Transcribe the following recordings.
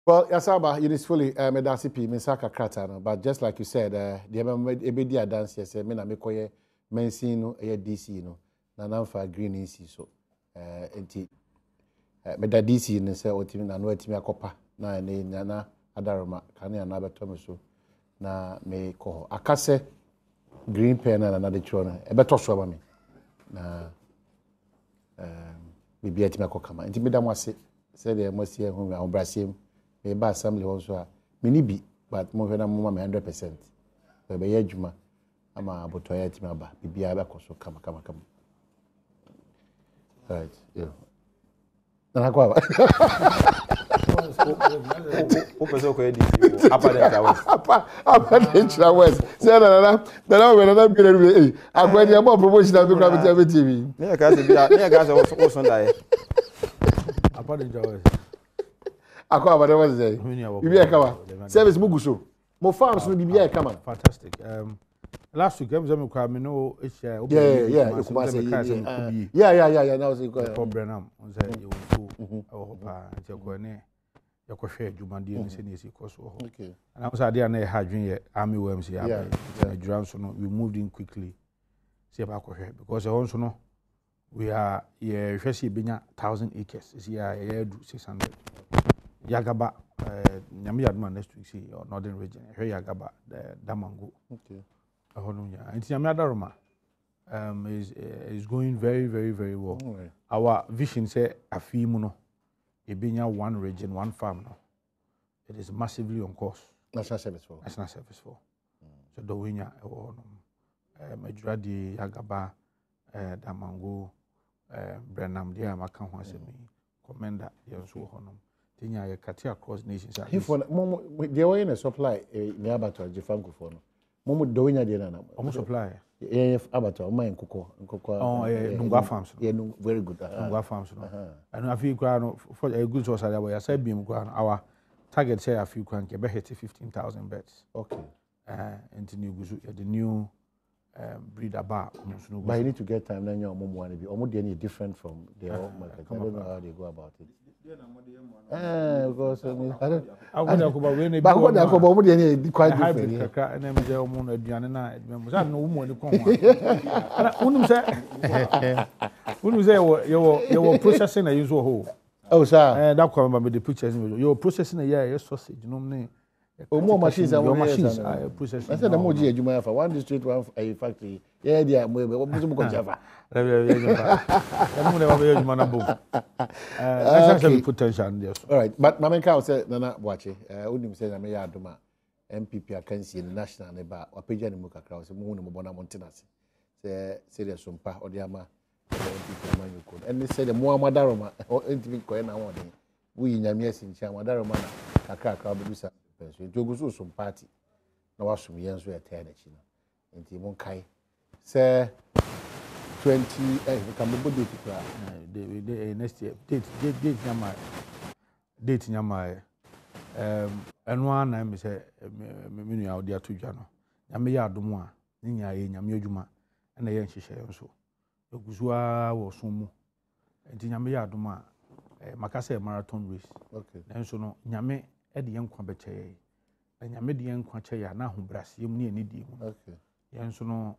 Well, Yasaba, it is fully medasi pi misaka kratano, but just like you said, the ebedi dance yes, me na mekoye mensin no DC no, na namfa green isi so. Enti meda DC ne se otimi na no etimi akopa na ne na adaroma kane ana beto me so na me ko akase green pen na de chro na ebeto so ba me na bibia etimi akokama. Enti meda mo ase se de mo sie hu ga obrasiem me ba assembly also a mini bi but mo hwe na mo ma 100%. We be yadwuma ama aboto ya etimi aba bibia be koso kama. Right, yeah. Na kwa ba. O peso ko edisi apa de West. Apa de West. Say na we na bi na eh. Agwa de abo promotion na bi kwa bi TV. Me ka se o so ndai. Apa de West. Akwa ba de West say. Bibia kama. Service muguso. Mo farms no bibia kama. Fantastic. Last week, I was going to know yeah. Now it's for Brenham. On say you will go you go share Jumandi and Senisi Koso. Okay. And I was idea na having army worms here. We moved in quickly. See about because also know we are yeah, Shesi Binya 1,000 acres. Is here 600. Yagaba, Nyamiadman next week see or northern region. Here Yagaba, the Damango. Okay. And Adom is going very, very, very well. Right. Our vision say a few a binya one region, one farm no. It is massively on course. National service for. So the winner Majoradi Yagaba Damango Brenham dear Makan me commander Yansu Honum. Tinya ya kati across nations. If one they were in a supply near Abattoir Jifanku for no. Momo doinya de na. Omo supply. Yeah, Abattoir, my nkoko. Oh, Nungwa farms. Yeah, very good. Nungwa farms no. And a few grand for a good source that way I said beam grand our target say a few grand ke be hit 15,000 beds. Okay. And the new breed about. But you need to get time then your mom want to be almost any different from the old market. I don't know how they go about it. Because I don't quite different. And then the woman Adriana, no woman. When say you're processing a usual whole. Oh, sir. That come about the pictures. You're processing a year sausage, you know. More machines are machines. Processing. I said the more you for one district, one a factory. Yeah, dear, potential. All right, but Mamma Cow said, Nana, watch it. Udim said, I may Adoma, MPP, I can see in national neighbor, or Pijan Muka Kraus, Moon Mona Montanas. Say, serious Sumpa, or the Ama, and they said the more Madaroma, or intimate Koena one. We in Yamies in Chamadaroma, Kaka, Kabusa. Jogusu some party. No was some years we attend it, and Timon Kai. Say 20 come the next year. Date Yamai. And one I say, Minu out there to Jano. Yamia Dumwa, Nia Yamujuma, and the Yanshi so. Yoguzua was Sumu, and Yamia Duma, Macase marathon race. Okay. And so no Yame. Edi yankwa beche na nyame de yankwa che ya na ahobrasem ne anidi mu okay yenso no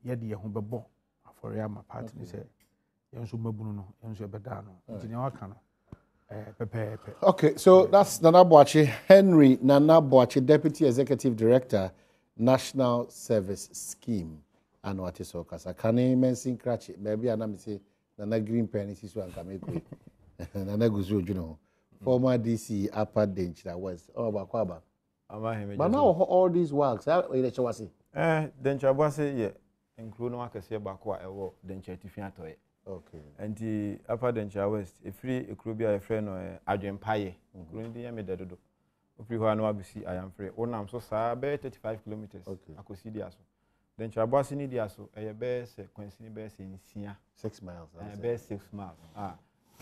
ye de ye ho bebo afore ama part ni se yenso mabunu no yenso ebeda no nti ne waka no pepe. Okay, so that's Nana Boachi, Henry Nana Boachi, Deputy Executive Director, National Service Scheme. And what is so kasa kane mensin krachi maybe anam say Nana Green Pen is so ankameko Nana guzu juno former DC Upper Denchira West. Oh, Bakwaba. But now all these works, Denchira Wasi, yeah, including Wakasi Bakwa, Denchira Tifiatoy. Okay. And the Upper Denchira West, a free, a crubia, a friend, or Adom Paye, including the Yamedo. If you are no ABC, I am free. Oh, I'm so sorry, 35 kilometers. Okay. I could see the aso. Denchira Wasi need the aso, a best, coincident best in Sia. 6 miles. A best 6 miles.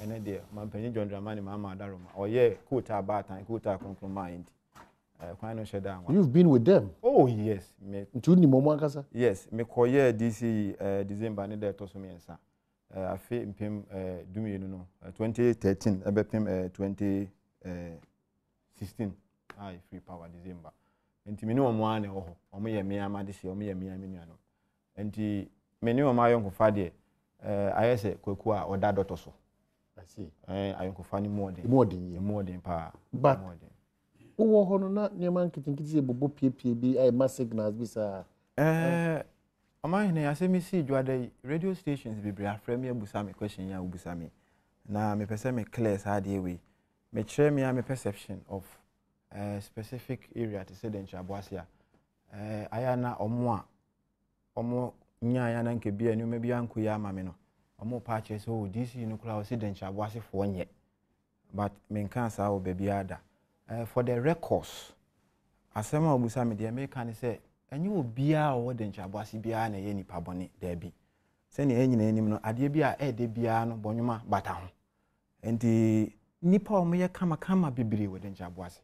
And then my penny John Dramani, Mamma Daruma, or yeah, Kuta Bat and Kuta Compromise. You've been with them? Oh, yes. Yes, me koye DC December ni to so miensa. I feel impem 2013, I bet him 20 16 I free power December enti me ne omo ane ho omo ye me amade se omo ye me amenu no enti me ne omo ayonkofa de ayese kwaku a oda dotto so I see ayonkofa ni modern pa but wo ho no na nyama nkitikiti bobo pie bi ay ma signals bi sa Amahine ya se mi si dwada radio stations bibiri afrɛ me abusa me question ya abusa me na me pese me clear sa de we me kyerɛ me am perception of specific area to say den chaboasia aya na omo nya ya na nke bia ni me bia nko ya ama me no omo pa kyerɛ so DC no kura o say den chaboase fo nye but me nka sa o baby ada for the records asema obusa me de me kan say enyi obia o de nchaboase bia na ye nipa bone da bi se ne enyina enim no ade bia de bia no bonwoma bata ho enti nipa o me kama bibiri wo de nchaboase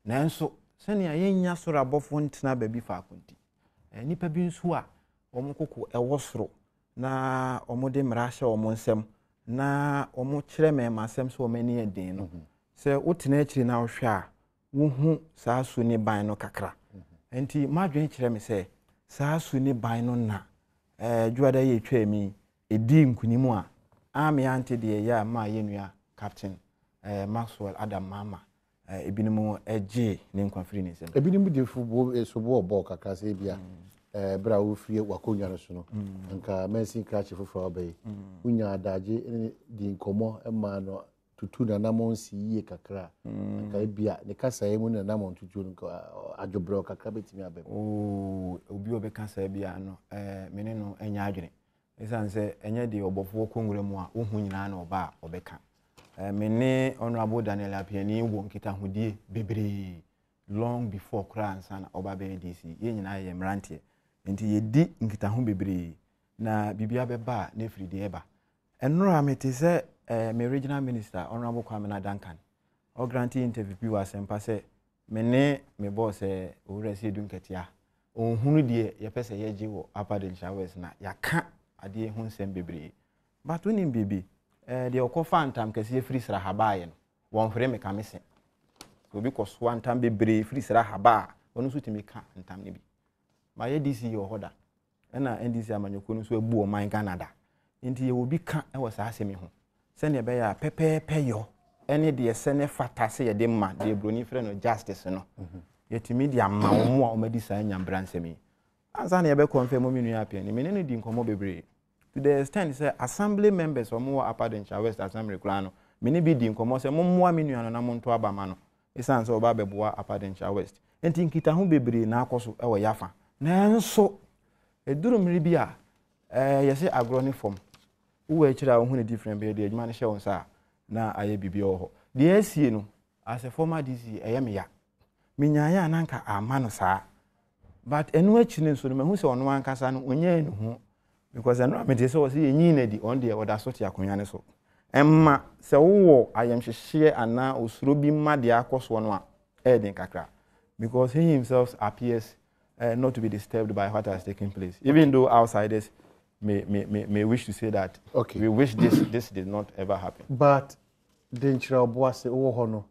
nanso se ne yenya soro abofo ntena ba bi fa akonti nipa bi nso a omo kokko ewo soro na omo de mra hye omo nsem na omo kyerɛ me masem so omo ani edin no se wotena akiri na wo hwe a wo hu saa so ni ban no kakra enti madwen kyerɛ me se saa so ni ban no na dwada ye twa mi edi nkunimu a ame ante de ya ma yenua captain Maxwell Adom mama ebinimu eje ne nkwanfiri ne nsem ebinimu de fubo sobo obo kakra se bia bra wo fie wakonya no so no nka mensin krache fofo obey unya adaje di nkomo ema no tutu na namon si yie kakra nka bia ne kasa emu na namon tutu nka adwobro kakra betimi abem obi obe kasa bia no mene no enya adwene esanse enye de obofo kongure mu a ohun nyina na oba obeka mene honorable Daniel Apiani wo nkita hodie bebre long before kransa na oba be DC ye nyina ye mrantie enti ye di nkita ho bebre na bibia beba na fridi eba enura mete se me regional minister honorable Kwame Duncan o grantee interview bi wa sempa se mene me boss owura se edu nketia ohunu de ye pese ye je wo Apaden Showers na yaka ade ho nsem bebre but unim bibi de okofa ntam kase free sra habaye no won hwere me kamese obi ko so ntam bebre free sra haba onu so timi ka ntam ne bi ma ye DC yo hoda na NDC amanyoko no so abu o man Canada nti ye obi ka e wo sa asemi ho se ne be ya pepepe yo ene de se ne fata se ye de ma de broni frɛ no justice no yetimi de ama wo a o madi sa nyambra nsemi ansa ne ye be confirm mo minu ya pia ni menene di nkomo bebre to the extent say assembly members omo Apaden West Assembly kula no meni bi di nkomo say mommoa menu ano na monto abama no esan say oba beboa Apaden West enti nkita ho bebre na akoso e wo yafa nanso eduru mmiri bi a yesi agroni form wo akira wo hu ne different be de adwuma ne hye won sa na aye bibia ho de asie no as a former DC eyeme ya minyanya nanka amano saa but enu achi ne so no mahu se ono ankasa no onye enu ho because enu amete se wo se yenyi na di on de oda so ti akonya ne so emma se wo ayemhyehyɛ ana osuro bi ma de akoso no a den kakra because he himself appears not to be disturbed by what has taken place even though outsiders may wish to say that we wish this did not ever happen but denchira oboase wo ho no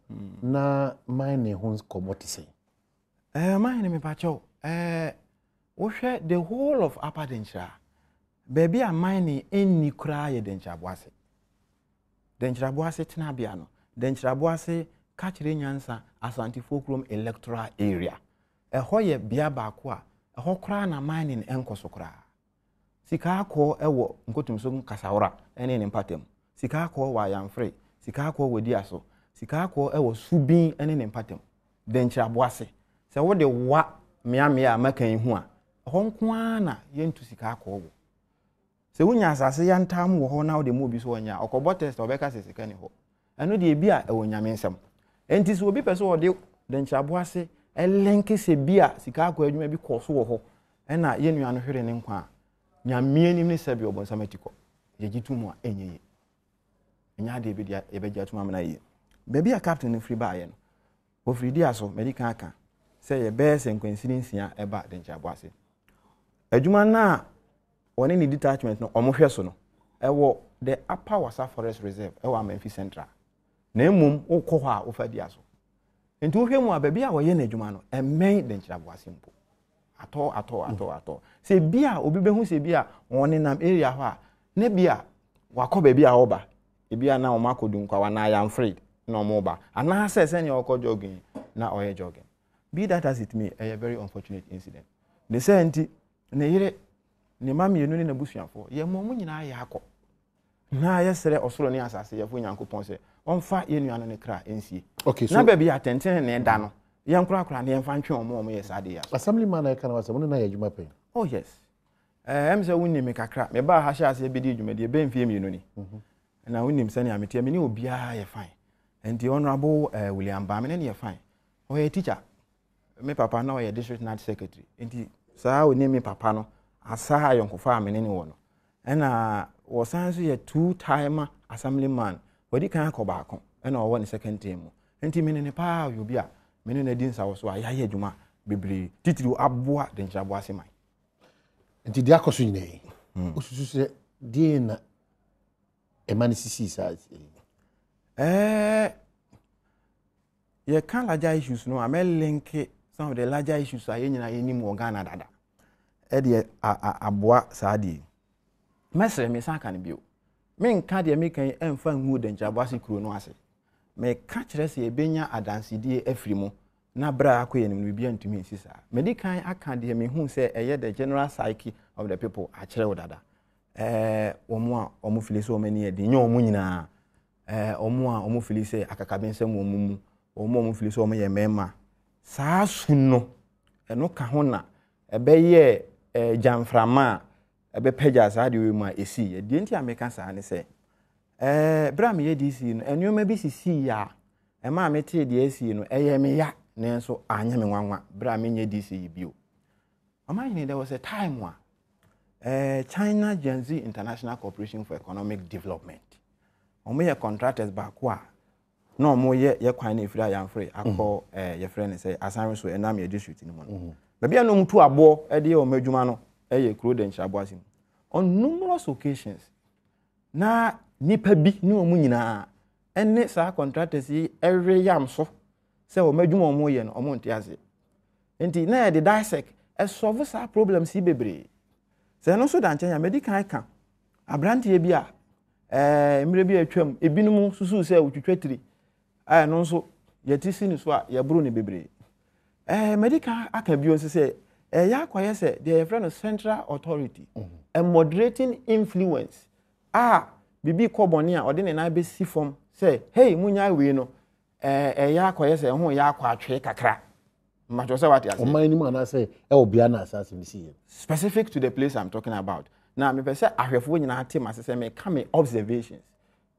na mine ho komoti say mine me pacho wo hwe the whole of Upper Denchira baby a mine enni kura ye denchira boase tena bia no denchira boase ka kire nyansa Asante Folkrom electoral area ho ye bia ba ko a ho kura na mine enkoso kura sika akọ ewo nkotumso kasawra ene ne mpatem sika akọ wa yamfre sika akọ wadi aso sika akọ ewo subin ene ne mpatem denchira boase se wo de wa mia makan hu a ho nko na yentu sika akọ wo se wonya asase yantam wo ho na wo de mo bi so wonya okobo test obeka se sika ne ho eno de bi a ewo nyame nsem enti so obi pese wo de denchira boase elenke se bi a sika akọ adwuma bi kọ so wo ho ena yenua no hwere ne nkwa nyame anim ne sabi obonsamatiko yegitumu a enyeye enya de bi dia ebegia tuma mena ye baby a captain no free ba ye no o free dia so medical aka say ye be se nkwansiri nsia eba dencha boase adwuma na one ni detachment no omohwe so no ewo the Upper Wasa Forest Reserve ewo Amemfi Central na emom wokɔ hɔ a wofa di aso nti wohwɛ mu a baabi a wɔyɛ n'adwuma no ɛmɛn denkyiraboase mpo atɔ sɛ bi a obi bɛhu sɛ bi a wɔne nam area hɔ a na bi a wakɔ baabi a wɔba ebi a na wɔn akɔdu nkwawa na I am afraid na wɔn ba anaasɛ sɛnea wɔkɔ jogging na ɔyɛ jogging be that as it may a very unfortunate incident ne sɛ nti ne yere ne ma mmienu ne n'abusuafo yɛ mo nyinaa yɛ akɔ na yɛsrɛ ɔsoro ne asase yɛfo nyankopɔn sɛ ɔmfa yɛ nuano ne kra ensie na baabi atɛntɛn ne da no yɛn korakora ne yɛmfa ntwe ɔmo yɛ saa de ya assemblyman na ɛka na wasɛm no na yɛ adwuma pɛn oh yes ɛm sɛ wonni me kakra me ba ha hyɛ ase bɛdi adwumadie bɛmfie mmienu ni na wonnim sɛnea meteɛ me ne obiara yɛ fine nti honorable William Bame ne yɛ fine ɔyɛ teacher me papa na ɔyɛ district nurse secretary nti saa oni me papa no asa ayɔnkofa a me ne wɔ no ɛna wɔsan so yɛ 2-time assemblyman wɔdi kan akɔ baako ɛna ɔwɔ ne second term mu nti me ne paa yɛ obi a me ne di nsawo so a yɛayɛ adwuma bebree titiri aboa denkyiraboase man nti di akɔ so nyina yi osusu sɛ die na ɛma ne sisi saa yɛ kan larger issues no a me link some of the larger issues a yɛ nyina yɛ nim wɔ Ghana dada ɛde aboa saa die mɛsrɛ me san ka ne bio me nka deɛ me kan ɛmfa nhu denkyiraboase kuro no ase me ka kyerɛ sɛ ɛbɛnya adansedie afiri mu na bra akɔ yɛ nim no bibia ntumi nsi saa me di kan aka deɛ me hu sɛ ɛyɛ the general psyche of the people akyerɛ wo dada ɔmo a ɔmo fili sɛ ɔmo ani yɛ de nyɛ ɔmo nyinaa ɔmo a ɔmo fili sɛ akakabensɛm ɔmo mu ɔmo fili sɛ ɔmo yɛ mɛɛma saa su no ɛno ka ho na ɛbɛyɛ jamframa a ɛbɛpɛgya saa deɛ mu a ɛsi ɛdeɛ nti a meka saa ne sɛ bra me yɛ DC no ɛnneɛma bi sisi ya ɛma me te deɛ asi no ɛyɛ me ya nanso anya me nwanwa bra me nyɛ DC yi bio amanyine there was a time wa China Gen Z International Corporation for Economic Development ɔmo yɛ contractors baako a na ɔmo yɛ kwan na efiri ayamfre akɔ yɛ frɛ ne sɛ asan so ɛnam yɛ district ni mu no baabi a no mu tu aboɔ ɛde yɛ ɔmo adwuma no ɛyɛ kuro denkyiraboase mu on numerous occasions na nipa bi ne ɔmo nyinaa ɛne saa contractors yi ɛre yam so sɛ ɔmo adwuma ɔmo yɛ no ɔmo nte ase nti na yɛ de dissect ɛsolve saa problems yi bebree sɛ no so da nkyɛn ya medical ka abranteɛ bi a mmerɛ bi atwam ebinom susu sɛ otwitwa tiri no nso yɛti si ne so a yɛboro ne bebree medical aka bio nso sɛ yɛ akɔyɛ sɛ deɛ yɛfrɛ no central authority a moderating influence bibi kɔbɔne a ɔde ne nan bɛsi fam sɛ hey munya wei no yɛ akɔyɛ sɛ ho yɛ akɔ atwe kakra mmatɔ sɛ wate ase ɔman nim ana sɛ bia na asase ne si specific to the place I'm talking about now me pɛ sɛ ahwɛfoɔ nyinaa te ma sɛ me ka me observations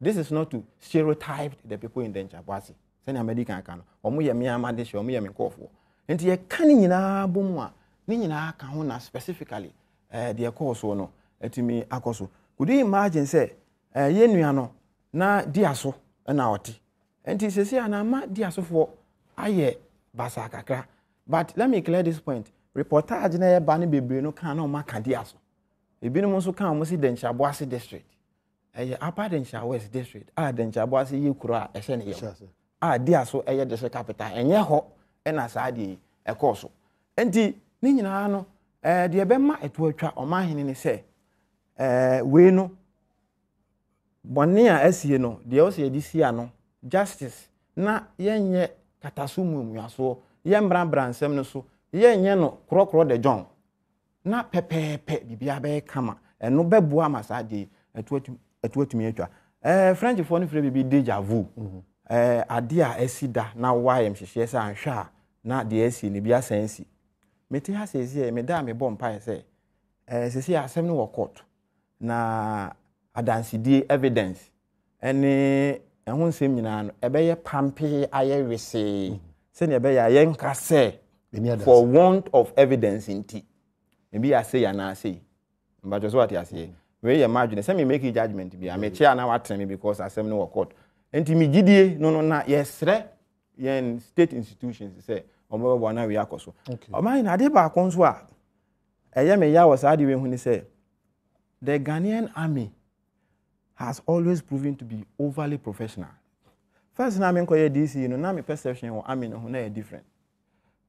this is not to stereotype the people in denkyiraboase sɛnea medical ka no ɔmo yɛ me amade hye ɔmo yɛ me nkɔɔfoɔ nti yɛ ka ne nyinaa bɔ mu a ne nyinaa ka ho na specifically deɛ kɔɔ so no atumi akɔ so could you imagine sɛ yɛ nua no na diaso na ɔte nti sɛsi ana ma diasofoɔ ayɛ basa kakra but let me clear this point reportage na yɛ ba ne bebree no kan na ɔma ka diaso ebinom nso kan ɔmo si denkyiraboase district ɛyɛ upper denkyira west district denkyiraboase yɛ kuro a ɛhyɛ ne yɛ diaso ɛyɛ district capital ɛnyɛ hɔ ɛna saa deɛ ɛkɔɔ so nti ne nyinaa no deɛ bɛma ɛto atwa ɔma hene ne sɛ wei no bɔne a asie no deɛ ɔsɛ yɛde sia no justice na yɛnyɛ kataso mu muasoɔ yɛmbra nsɛm no so yɛnyɛ no korɔkorɔ de John na pɛpɛɛpɛ bibia bɛyɛ kama ɛno bɛboa ma saa deɛ ɛto atumi atwa Frenchfoɔ no frɛ bibi deja vu ade a asi da na wayɛ mhyehyɛ sɛ anhwɛ a na deɛ asi ne bi asan si mete ha sɛsie me da me bɔ mpae sɛ sɛsie asɛm no wɔ court na adansedie evidence ɛne ɛho nsɛm nyinaa no ɛbɛyɛ pampe ayɛ wesee sɛnea ɛbɛyɛ ayɛ nka sɛ for want of evidence nti ebi asɛ ya na asɛ mbajo so what asɛ we yɛ margin sɛ me make judgment bi am kyea na watene me because asɛm no wɔ court nti me gidie no na yɛsrɛ yɛn state institutions sɛ ɔmɔbɔ na we akɔso ɔman na ade ba akɔnso a ɛyɛ me ya wɔ saa de we hu ni sɛ the Ghanaian army has always proven to be overly professional. first na me nkoye DC no na me perception wo army no ho na different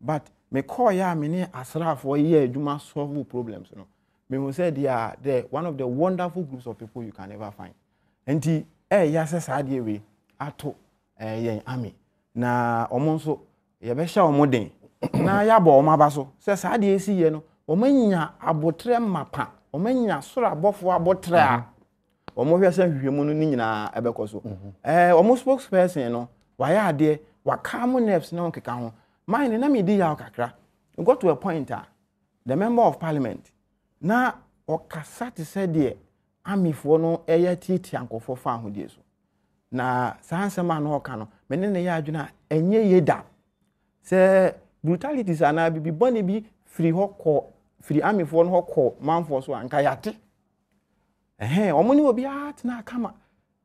but me call ya me ne asrafo ye adwuma solve problems no me who said they are one of the wonderful groups of people you can ever find enti ya se saade we ato yen army na omo nso ye be hya omo den na ya bo omo aba so se saade esi ye no omo nya abotre mapa omo nya soro abofo abotre a omo hwe se hwehwemu no ni nyina ebekọ so omo spokesperson no wa ya ade wa calm nerves na nkeka ho mine na me di ya kakra we got to a point the member of parliament na okasa te se de amifo no eya titi ankofo fa ahodie so na sansema na oka no me ne ya adwuna enye yeda se brutalities ana bibi bone bi free amifo no hokọ manfo so anka yate omoni obi atna kama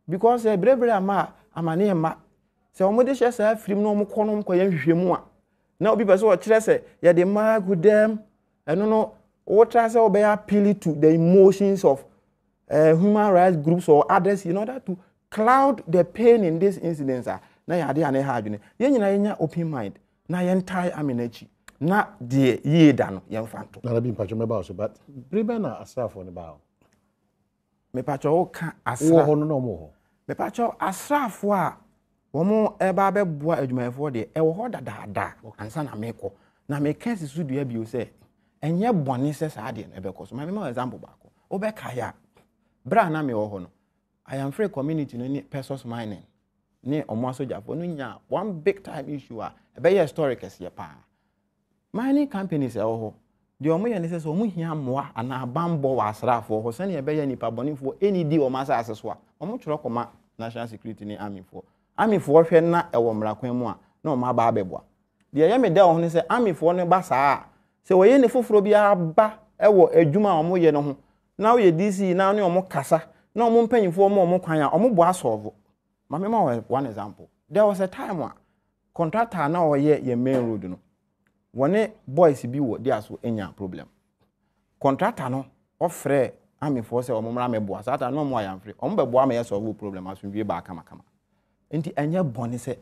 because brebre amane ma se omode hye sa free no omkọ no mkọ ya hwehwemu a na obi pese o kire se ye de ma gudem eno no o try say obe appeal to the emotions of human rights groups or others in order to cloud the pain in this incidents na ya de ane ha adwene ye nyina yenya open mind na ye ntai amenachi na de ye da no ye mfanto na bi mpacho meba so but brebe na asrafo ne ba me pacho o ka asra wo no mo ho me pacho asrafo a womo eba beboa adwumayefo de e wo ho dadaada ansa na meko na me kan sisu dua bi o se enye bone se saade na ebekọ so ma example baako obeka ya bra na me wo ho no I am free community no ni pesos mining ni omo asojafo no nya one big time issue ebe ye historic ese pa mining companies e wo ho de omo ye ne se omo hia moa ana bambo wa asrafo ho se ne ebe ye nipa bonifo eni di omo asase so a omo tworo koma national security ni army fo hwe na ewo mrakwan mu a na omo aba abeboa de ye me da ho ne se army fo ne ba saa se wo ye ne foforo bi aba ewo adwuma omo ye no ho na wo ye DC na ne omo kasa na omo mpanyimfo omo kwan a omo bo asolve ma me ma one example there was a time a contractor na wo ye main road no wone boys bi wo dia so enya problem contractor no ofre army fo se omo mra me bo asata no mo ayamfre omo be bo am ye solve problem asunwie ba kama enti anya bone se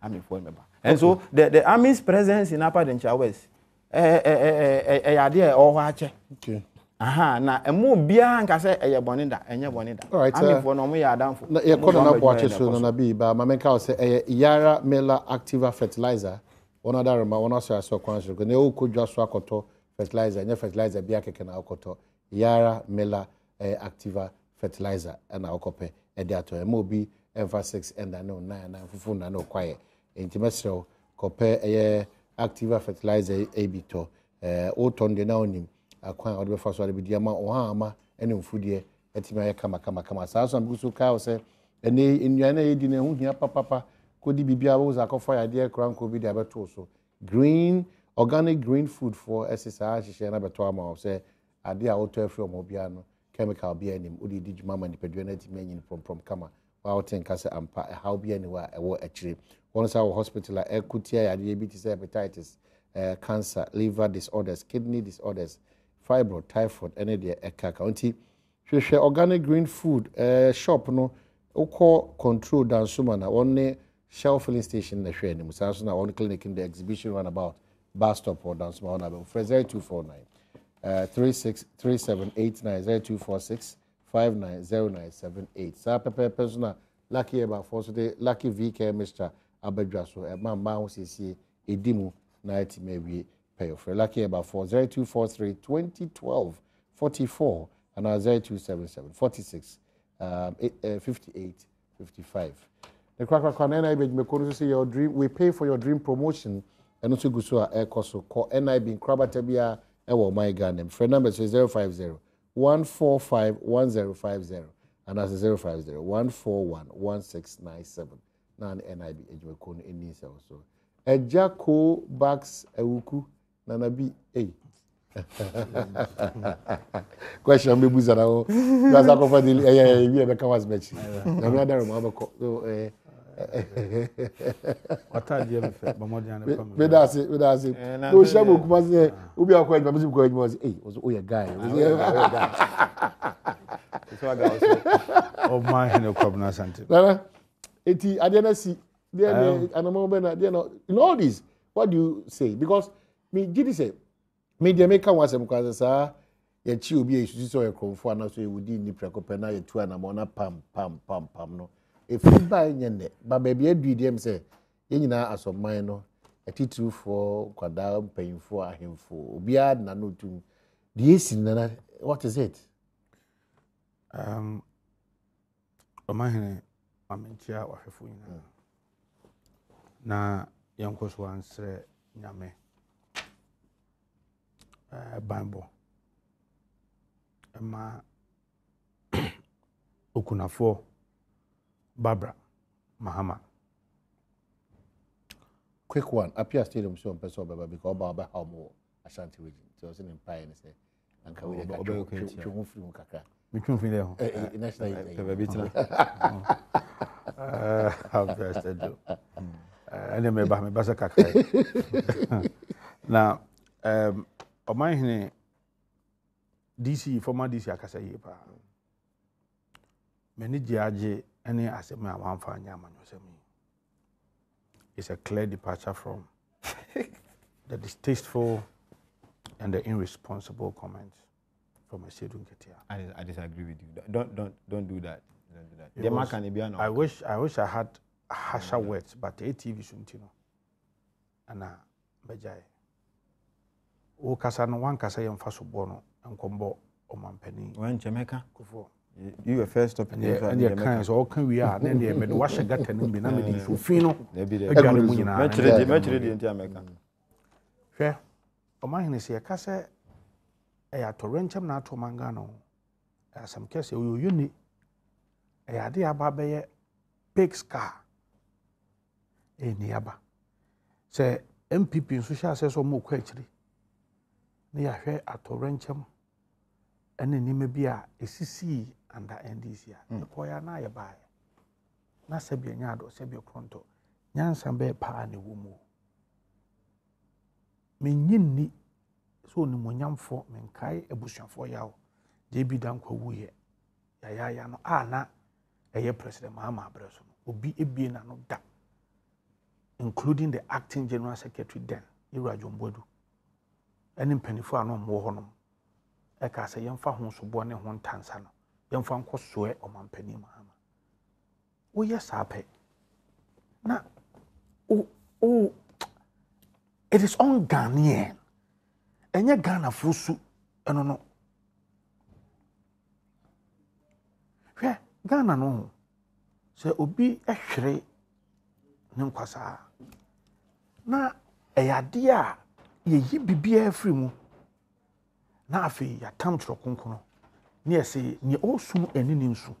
army fo me ba and so the army's presence in Upper Dencha West ya de o ho ache okay na emu bia nka se eye bone da enye bone da amifo no mo ya adamfo na ye kono na boache so no na bi ba ma menka o se Yara Mela Activa fertilizer one other ma one so kwan so ne o kodwa so akoto fertilizer nya fertilizer bia keke na akoto Yara Mela Activa fertilizer na okope e de ato emu bi emphasis and na 9 na fufu na no kwaye intimesro kope Activa fertilizer abito o ton de na onim akwan o de fa so de bidia ma o ha ama ene mfudie etima ye kama saa so amgusu ka o se ene ennuana ye di na hu hia papa kodi bibia wo za ko fire de kranko bi de abeto so green organic green food for SSR hye na beto ama o se ade a wo to afri omo bia no chemical bia enim odi di juma man pedua na timi anyin from kama wa o ten ka se ampa how bia ni wa e wo akire won sa wo hospital a ekutia ya de bi ti se hepatitis cancer liver disorders kidney disorders fibroid typhoid ene de ekaka onti hwehwe organic green food shop no ukọ control dan suma na one shelf filling station na hwe ni musa so na one clinic in the exhibition runabout bus stop or dan suma na be 0249 363789 0246 590978 sa pepe persona lucky about for so the lucky VK Mr. Abedra so ma ho sisi edimu na ati mewie pay for lucky about 0243 2012 44 and 0277 46 58 55. The crack NIB me say your dream we pay for your dream promotion and also go so air coso call NIB Krabatabia ewo my Ghana. Phone number is 050 145 1050 and that's 050 141 1697. Now NIB ejmekono eni so. Ejako Bax Ewuku Nanabi question me buza na o gaza ko fa dili we be kan was mechi na me adaro ma ko Otadie me fe bomodian na me da se no shamo kuma se obi akwa ba music ko ejimo se o ye guy so aga so o man no kwabna sante nana eti ade na si in all this, what do you say? Because me, Gidi say, me the American was some cause sir, ye chi obi esu so ye kromfo na so ye wudi ni prekopɛ na ye tu na mo na pam no. If you buy nyene, ba baby adu dem say, ye nyina asɔman no, atitufo kwada mpanyimfo ahemfo, obi a na no tum. The esi na what is it? Omahene mamentia wahwefo nyina. Na yankoso ansre nyame. Bible. Ema okunafo Barbara Mahama. Quick one. Appear stadium so person because about how more Ashanti region. So it's in Empire and say and can we get kakra. Between there. National How best I do. And then me basa kakra. Now Omahene DC former DC akasa yi pa. Many judge any asem a wan fa nya amanyosem. It's a clear departure from the distasteful and the irresponsible comments from a Sedun Ketia. I disagree with you. Don't do that. Don't do that. I wish I had harsher words, but the ATV shouldn't know. And Bajai. O Casano one Casa and Fasobono and Combo or Mampeni. When Jamaica? You were first up in the and your kinds all can we are then they made wash a gut and be namely Fino. Maybe the Jamaica. Fair. Omahene say a cassa a torrentum nato mangano. As some case you uni a idea babe pig's car. A niaba. Say MPP in social says or more quetry. Near her at torrentum and then may be a CC under NDC. The poya na ya buy. Na sebia nyado sebia pronto. Nyansa be pa ne wumu. Menyini so ni monyamfo menkai ebusuafo yawo. Je bi dan kwa wuye. Ya no na eye president Mahama Abreso. Obi ebie na no da. Including the acting general secretary then, Ira Jombodu. Any penifo ano mo honom. Eka se yemfa ho so bo ne ho ntansa no. Yemfa nko soe omampani Mahama. Wo yes ape. Na it is on Ghanaian. Enye Ghana fusu eno no. Hwe Ghana no. Se obi ehwere ne nkwasa. Na eyade a yeyi bibia afiri mu. Na afi ya tam tro konkono. Ne ese ne osum enini nsu.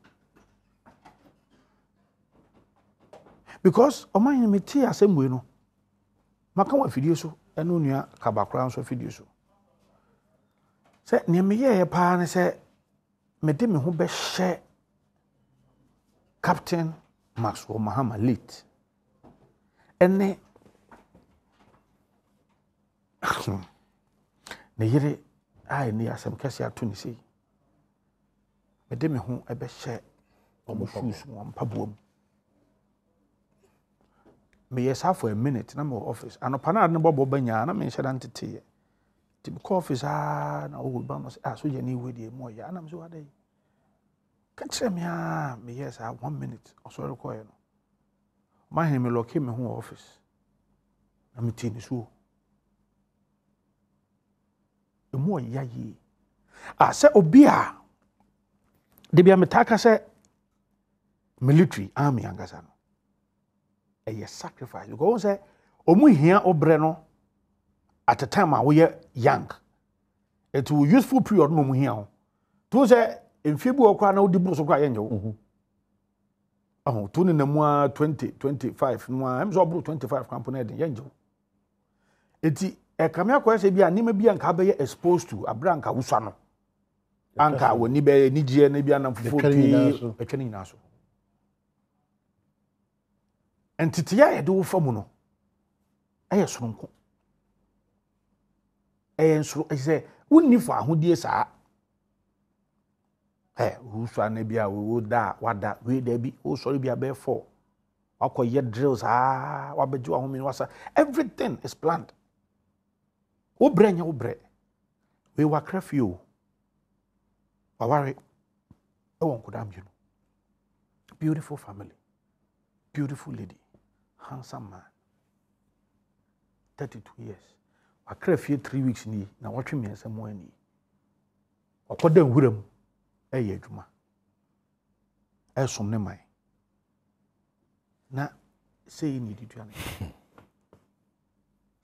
Because oman me ti asemwe no. Maka wa video so eno nua kabakra so video so. Se ne me ye pa ne se me de me ho be hye Captain Maxwell Mahama late. Ene ne yire ai ni asem kese ato ni sei. Me de me ho e be hye omofusu mo mpaboam. Me yes for a minute na my office. Anopa na ne bobo banya na me hye dan tete. Ti be office na o ba no so je ni we de mo ya na me so adai. Ka kire me yes 1 minute o so record no. Ma he me lock me ho office. Na me tin so. E mo ya yi. Se obi a de bia metaka se military army angasa no. A sacrifice because say omu hia obre no at a time we young it will useful period no mu hia ho to say mfebu okra na odi buso kra yenje oh to ne namu 2025 no am so bro 25 kampo na den yenje eti e kamia kwa se bia nima bia nka be exposed to abranka wuswa no anka woni be nigye na bia na fufu pi etwene na so entity ya do famu no aye soronko ensoro ise wonni fa ahodie saa wuswa na bia wo da wada we da bi o sori bia be 4 Wako drills, wabeju ahumi wasa. Everything is planned. Obre. We were crafty. Wawari. Beautiful family. Beautiful lady. Handsome man. 32 years. I crafty 3 weeks ni. Na watching me and some more ni. Wakoda wurem. Juma. Some name. Na say you need to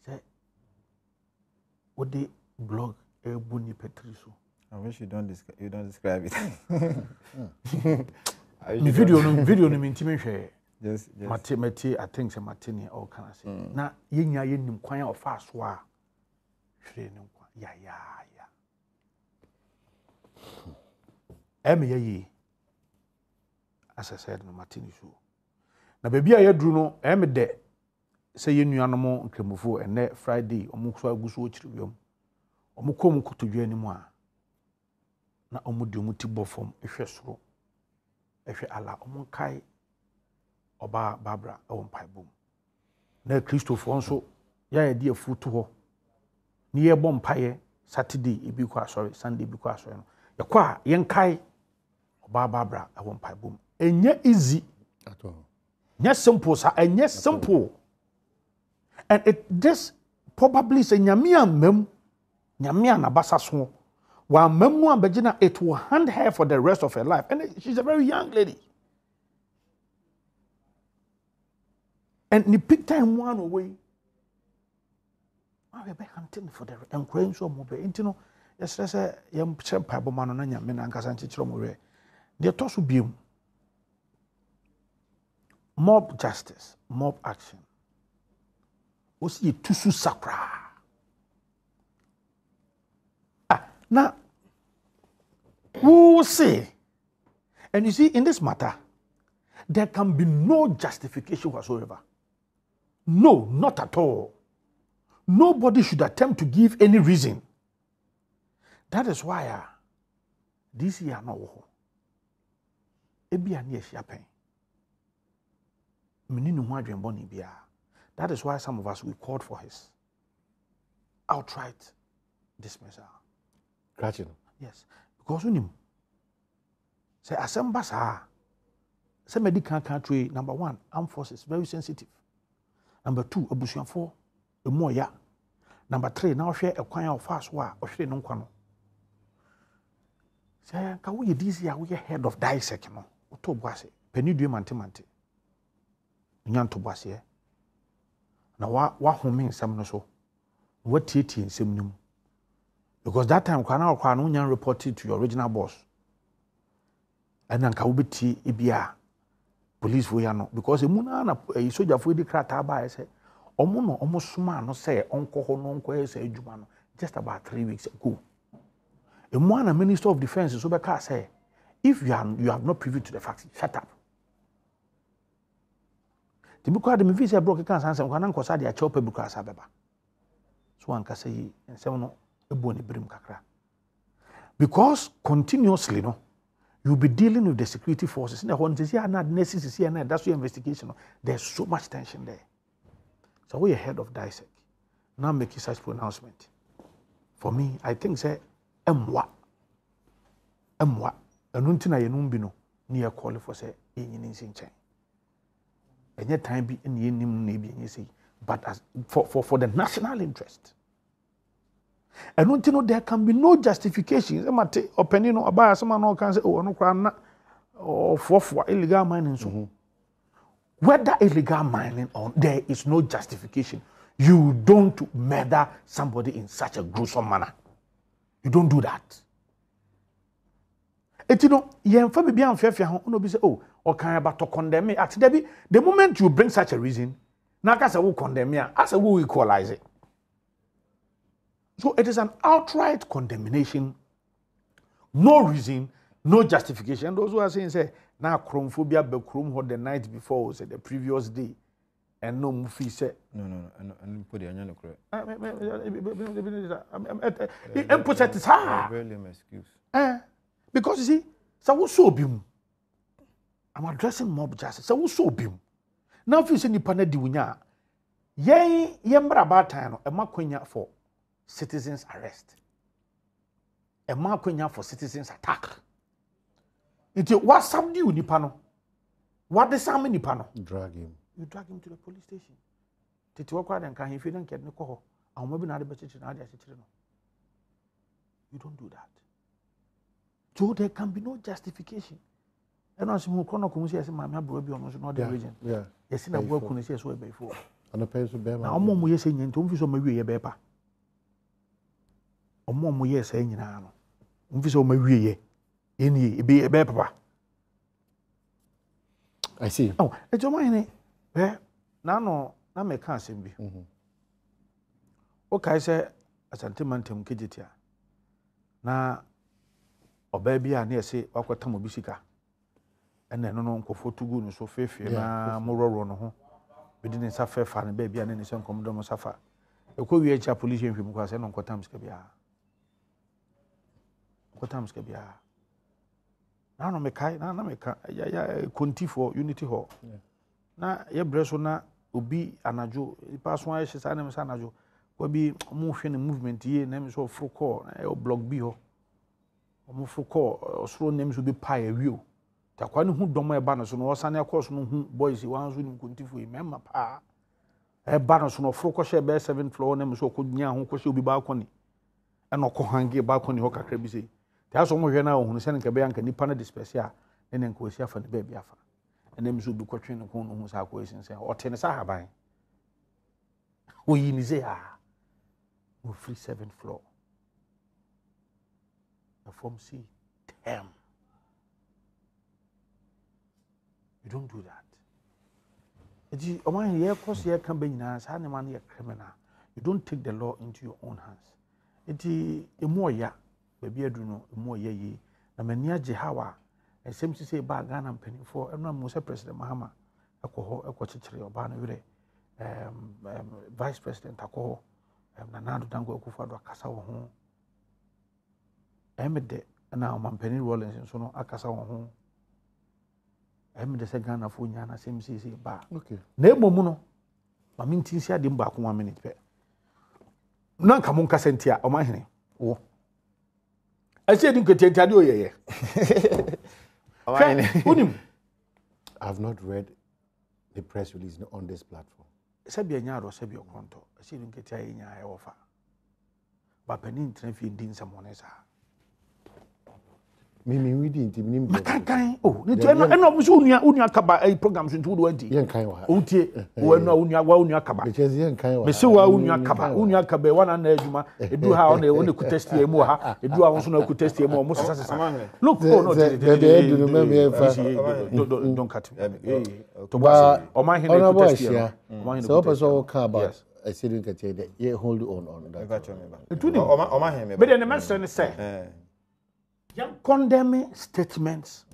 say what the blog Buni Petriso. I wish you don't describe it. The video no intimate Yes. Matemati, I think some Martini all can say. Na yinya yin kwan of fast wa. Yeah. Ye. As I said no Martini show. Na baby a yadru no de say ye nuanom nkramofo ene Friday omuso aguso ochiriwom omukom kotodwa animu a na omudi omuti bofom ehwe soro ehwe ala omunkai oba Barbara mpaibom na Christopher nso ya di afutu ho ni ye bom paye Saturday ebi kwa sorry Sunday ebi kwa sorry no yakwa yenkai oba Barbara mpaibom enye easy at all. Yes, simple, sir, and yes, simple. And it this probably say Nyamia na basa so. While memu ambegina, it will hand her for the rest of her life. And she's a very young lady. And ni pick time one away. I be hunting for the encouraging so mo be. Intino, yes, say yam sempa bo mano na nyame na nkasa nchichiro mo we. De to so biem. Mob justice, mob action. Osi tusu sakra. Now, we'll see. And you see, in this matter, there can be no justification whatsoever. No, not at all. Nobody should attempt to give any reason. That is why this year no. Ebi ani ehia that is why some of us we called for his outright dismissal. Gotcha. Yes, because when him say assemble say medical country number 1 armed forces very sensitive. Number 2 abusuafo emoya. Number 3 now share a kwan of fast wa ohwe no nkwa no. Say ka we this year we head of dissect no. Oto boase penidue mante. Nyanto boase na wa home nsam no so what tieti nsam nim because that time kwa no nyan reported to your original boss and then ka wobeti ebia police for ya no because emu na soldier for di krata ba say omo soma no say onko ho no onko say adwuma no just about 3 weeks ago emu na minister of defense so be ka say if you have not privy to the facts shut up. Because the visa broke cancer and one uncle said, I chop a book as a beba. So one can say, and seven a bony brim kakra. Because continuously, no, you'll be dealing with the security forces. And the one says, yeah, not necessary, and that's your investigation. There's so much tension there. So we're ahead of dissect. Now making such pronouncement. For me, I think say, emwa. And untina yenumbino near call for say, in chain. And yet time be in the say, but as for the national interest. And don't you know there can be no justification. Opening about someone can say, oh, no crime or for illegal mining. So whether illegal mining or there is no justification, you don't murder somebody in such a gruesome manner. You don't do that. And you know, you be unfair, no say, oh, or can about to condemn me. At the moment you bring such a reason, now as I will condemn me, as I will equalize it. So it is an outright condemnation, no reason, no justification. And those who are saying, say, now chromophobia be chrome the night before, say the previous day, and no movie say. No, and put the onion correct. And put it as barely my excuse. Because you see, so so bim. I'm addressing mob justice. So so bim. Now if you say nipa na di wunya yen mbra batan no ema kwanya for citizens arrest. Ema kwanya for citizens attack. Iti what somebody nipa no. What the same nipa no? Drag him. You drag him to the police station. Titi wakwa den kan if you don't get no ko. Ahoma bi na de bechichi na de achichire no. You don't do that. So there can be no justification. And as you kono ko say mama bro bi ono so no the region. Yeah. Yes na bro ko no say so e before. And pay so be na omo mo yes nyento mfi so mawie ye be pa. Omo mo yes nyina no. Mfi so mawie ye. Eni e be papa. I see. Oh, e jo man ni na no na me ka asem bi. O kai se asante mantem kejetia. Na oba bi a na ese wakwata mo bisika. Ene no no nkofo tugu no so fefe na mororo no ho. Bidi ne sa fefa ne ba bi a ne se nkomdo mo safa. Ekọ wi echa police nhwem kwa se no nkotam ska bia. Nkotam ska bia. Na no me kai na me ka ya konti for unity hall. Na ye breso na obi anajo ipa so a hye na me sa anajo kwa bi mo hwe ne movement ye na me so froko na e blog bi ho. Mo froko osoro nem so bi pa ya wi o. Takwa ne hu dom e ba no so no osane akọ so no hu boys wan so nim konti for e mema pa. E ba no so no froko hye be 7th floor na me so konya ho ko hye obi ba akọ ni. E no ko hange ba akọ ni ho kakra bi sei. That's what we now who send Kabe and Nippana dispecia, and then Kosia for the baby afa. And then should be quatrain of whom our questions or tennis are buying. We in Zea will free 7th floor. The form C, damn. You don't do that. It is a man here, cause here can be nice, animal a criminal. You don't take the law into your own hands. It is a more ya. Baby aduno mo ye na mani age hawa esem sise ba Ghana mpanifo eno mo se president Mahama ekoho ekochichire oba na wire vice president akoho na nadu dango akufado akasa wo ho emede na o mampani Rollins so no akasa wo ho emede se Ghana fo nya na sem sise ba okay na emomu no ma mintin sia de mba ko 1 minute pe na nka mo nkasa ntia o mahene wo I said, you could take Tadio. I've not read the press release on this platform. Sabia Yaro, Sabio Conto. I said, you could tell you I offer. But Penin Trenfi did someone else. Mimi, we didn't even oh, and I was only a Kaba programs in 220. Young Kaiwa. Uti, when Unia Kaba. Which is young Kaiwa. Mesua Unia Kaba, Unia Kaba, one and Eduma, it do how they only could test you more. It do also know could test you more. Most look, don't cut me. Or my hand, so also Kaba. I said, you can say that you hold on that. But then the master said, condemning statements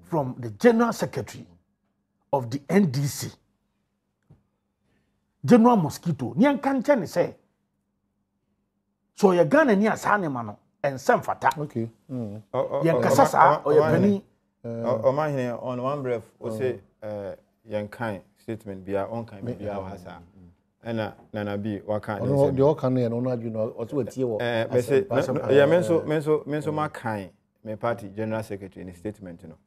from the General Secretary of the NDC, General Mosquito, Nyan Kanchen say, so you're gonna near Sanimano and some fata. Okay. Yankasasa or your penny. On one breath, or say, Yankai statement be our own kind, be our hasa. And Nana B, what kind of the all can and honor you know, or to a tear. Yeah, menso my kind, my party general secretary in a statement, you know.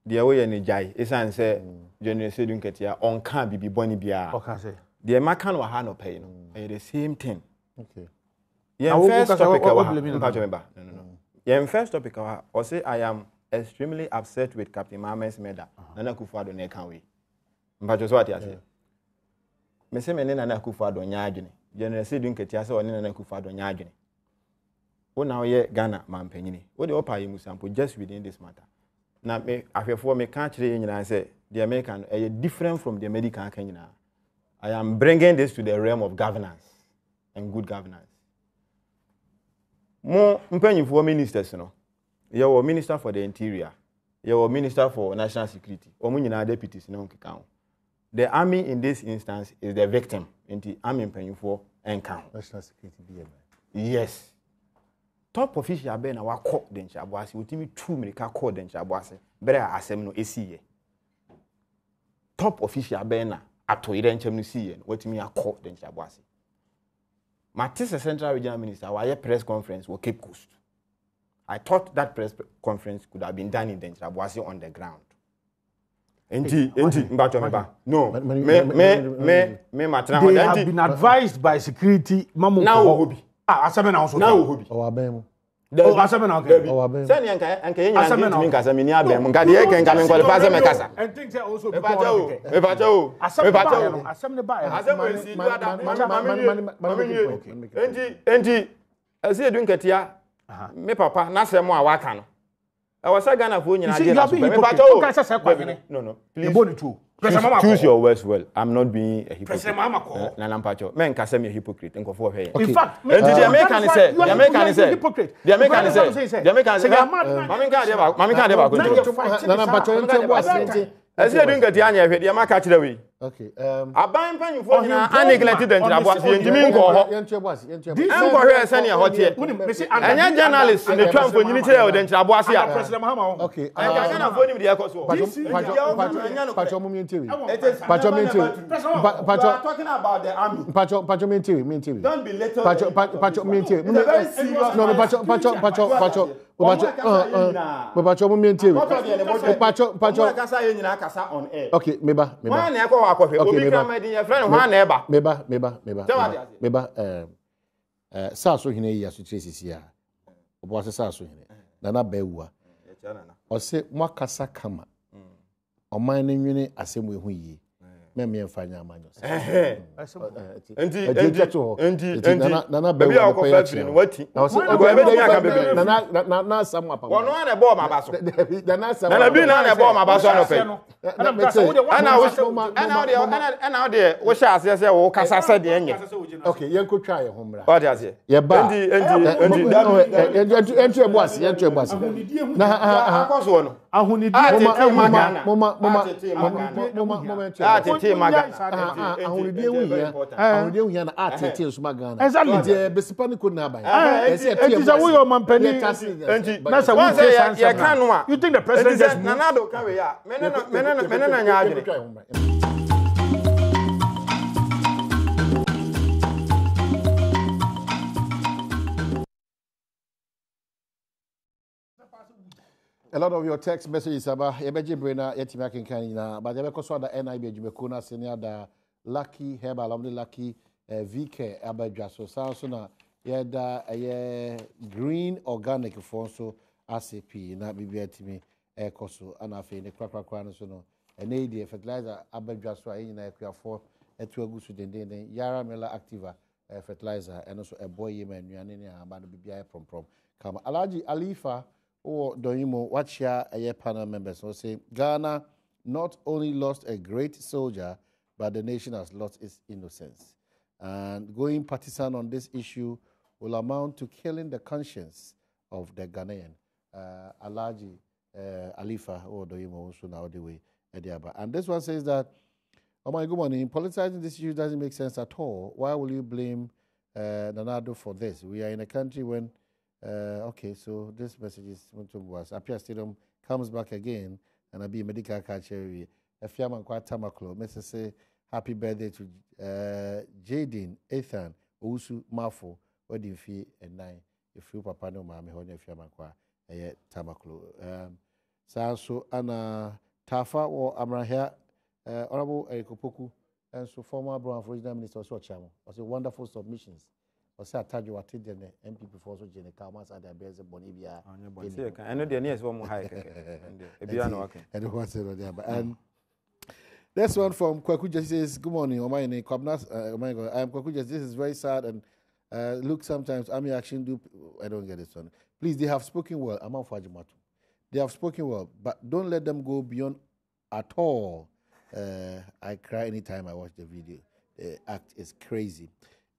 The away and the jai, is answer, General Sedun Ketia, on can't be Bonnie Bia. The American or Hano pay, the same thing. Okay. Yeah, first topic, first topic, or say I am extremely upset with Captain Mames Meda, Nana Kufado Nekanwe. But just what you say. Mese mene na Akufo-Addo nyaadwene General Sedun Ketia se one na Akufo-Addo nyaadwene wo na ye Ghana mampanyini wo de opa ye musampo just within this matter na me afefo me ka kire nyina se the American different from the American kan nyina I am bringing this to the realm of governance and good governance mo mpanyifo ministers no ye wo minister for the interior ye wo minister for national security o mu nyina deputies na nkeka ho. The army in this instance is the victim in the army paying for encounter. National security BM. Yes. Top official be na wa call den chaboase. Utimi 2 mirika call den chaboase. Bere asem no esi ye. top official bena ato ire nchem no see wetimi akọ den chaboase Matisse Central Regional Minister why press conference wo Cape Coast. I thought that press conference could have been done in Denchaboase on the ground. Enti mbacho meba. No. Me matna they have been advised by security mamu now hobi. Asame na also. Now hobi. O abem. Asame na okay. O abem. Say ni anka yenya ntimi nkasa me ni abem. Nka de kenka me qualify say me kasa. And things are also me bacho. Asame ne ba. Asame si do ada. Enti asi edu nkatia me papa na semo a waka no. I was saying Ghana for you. No. Please. Choose your words well. I'm not being a hypocrite. Men can say me a hypocrite. In fact, the American say, the American say, I say doing the anya the American catch the way. Okay. Aban pan for na neglected and Traboase ntimi nko ho. This nko here senior hot here. Anya journalist in the Trump for unity of the Traboase a. President Mahama. Okay. Anya for him the ekoso. Pacho mintiwi. Pacho talking about the army. Pacho mintiwi. Don't be little. Pacho mintiwi. No, Pacho on air. Okay, meba. Why na ekwa akwohwe obi kan ma din your friend why na eba. Meba sa so hene yi aso tresisi a. Obo ase sa so hene. Na ba ewua. O se mwakasa kama. Oman ne nwene asemu ehu yi. Me mfanya amanyo. Endi na ba ewua ko fa free no wati. Na samu apa. Wono na bo ma ba so. Na samu. Na bi na bo ma ba so no pe. Ana de wo sha ase se wo kasa se de enye. Okay, yenko twa ye homra. O de ase. Ye ba. Endi ebuase. Na akoso wono. Ahunidi ahunidi ehu ya na atete so magana. Exactly. Besipa ni ko na ban. Enti wo yo mampani. Na sa wo say ya kan no a. You think the president just Nanado kan we ya. Menena nya adwene. A lot of your text messages about Ebeji Brena, Yetimakin Kanina, but the Bekoso da NIB Jumekuna Senior da Lucky Herbal, Omni Lucky VK Abedja. So Sansona, Yeda a green organic fonso ACP, na BBTimi Ekoso, Anafe, the Cracker so an AD fertilizer Abedja so in a for a 2 good den Yara Mela Activa fertilizer, and also a boy yemen, Yanina, about the BBI from Kama Alaji Alifa. Or Doimo, watch here, a panel members will say Ghana not only lost a great soldier, but the nation has lost its innocence. And going partisan on this issue will amount to killing the conscience of the Ghanaian. Alaji Alifa or Doimo also now the way. And this one says that, oh my good morning, politicizing this issue doesn't make sense at all. Why will you blame Nanado for this? We are in a country when okay, so this message is was Apia Stadium comes back again, and I'll be medical catcher. A fiaman quite tamaklo. Mr. say happy birthday to Jaden, Ethan, Usu, Mafo, wedding fee and 9. If you papa no mammy, honey, fiaman qua a tamaklo. So Anna Tafa or Amrahia, Honorable Erikopoku, and so former Brown for Regional Minister also channel. Was a wonderful submissions. I say attach what did the MP before so Jenny Kamas at the base of Bonibia. I know the nearest one high. And this one from Kwaku just says, good morning, oh my name, Kwabnas, oh my God, I am Kwaku just, this is very sad and look sometimes Army action do, I don't get this one. Please, they have spoken well, I'm on Fajimatu. They have spoken well, but don't let them go beyond at all. I cry anytime I watch the video. The act is crazy.